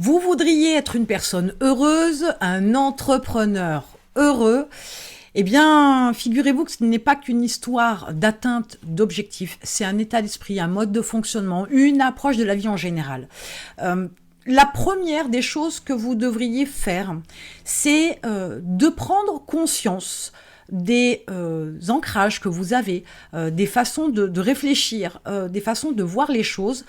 Vous voudriez être une personne heureuse, un entrepreneur heureux. Eh bien, figurez-vous que ce n'est pas qu'une histoire d'atteinte d'objectifs, c'est un état d'esprit, un mode de fonctionnement, une approche de la vie en général. La première des choses que vous devriez faire, c'est de prendre conscience des ancrages que vous avez, des façons de réfléchir, des façons de voir les choses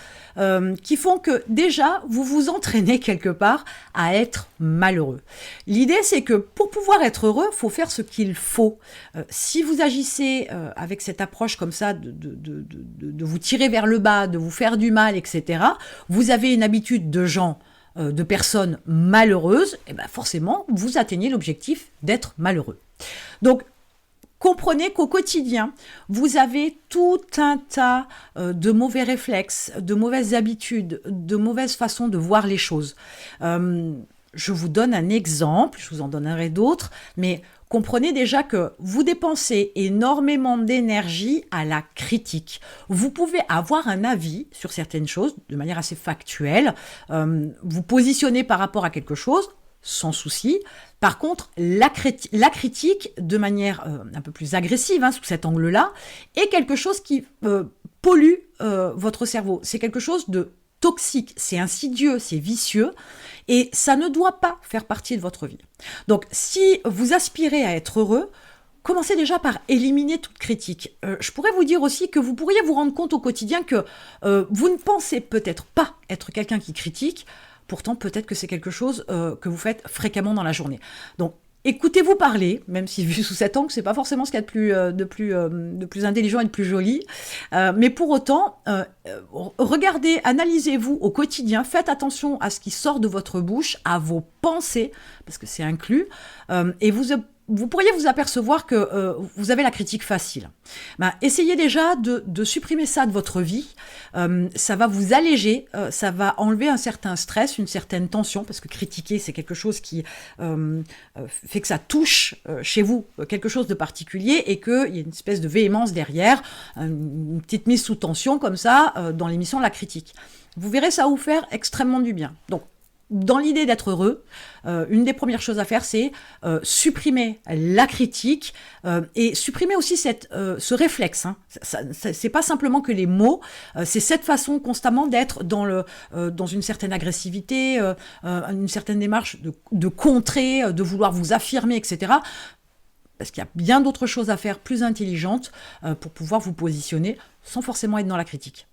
qui font que déjà vous vous entraînez quelque part à être malheureux. L'idée c'est que pour pouvoir être heureux, il faut faire ce qu'il faut. Si vous agissez avec cette approche comme ça de vous tirer vers le bas, de vous faire du mal, etc., vous avez une habitude de gens de personnes malheureuses, et ben forcément, vous atteignez l'objectif d'être malheureux. Donc, comprenez qu'au quotidien, vous avez tout un tas de mauvais réflexes, de mauvaises habitudes, de mauvaises façons de voir les choses. Je vous donne un exemple, je vous en donnerai d'autres, mais comprenez déjà que vous dépensez énormément d'énergie à la critique. Vous pouvez avoir un avis sur certaines choses de manière assez factuelle, vous positionnez par rapport à quelque chose, sans souci. Par contre, la critique, de manière un peu plus agressive, sous cet angle-là, est quelque chose qui pollue votre cerveau. C'est quelque chose de toxique, c'est insidieux, c'est vicieux, et ça ne doit pas faire partie de votre vie. Donc, si vous aspirez à être heureux, commencez déjà par éliminer toute critique. Je pourrais vous dire aussi que vous pourriez vous rendre compte au quotidien que vous ne pensez peut-être pas être quelqu'un qui critique. Pourtant, peut-être que c'est quelque chose que vous faites fréquemment dans la journée. Donc, écoutez-vous parler, même si vu sous cet angle, c'est pas forcément ce qu'il y a de plus intelligent et de plus joli. Mais pour autant, regardez, analysez-vous au quotidien, faites attention à ce qui sort de votre bouche, à vos pensées, parce que c'est inclus, et vous pourriez vous apercevoir que vous avez la critique facile. Essayez déjà de supprimer ça de votre vie. Ça va vous alléger, ça va enlever un certain stress, une certaine tension, parce que critiquer, c'est quelque chose qui fait que ça touche chez vous quelque chose de particulier et qu'il y a une espèce de véhémence derrière, une petite mise sous tension comme ça dans l'émission La Critique. Vous verrez, ça va vous faire extrêmement du bien. Donc, dans l'idée d'être heureux, une des premières choses à faire, c'est supprimer la critique et supprimer aussi ce réflexe. C'est pas simplement que les mots, c'est cette façon constamment d'être dans une certaine agressivité, une certaine démarche de contrer, de vouloir vous affirmer, etc. Parce qu'il y a bien d'autres choses à faire plus intelligentes pour pouvoir vous positionner sans forcément être dans la critique.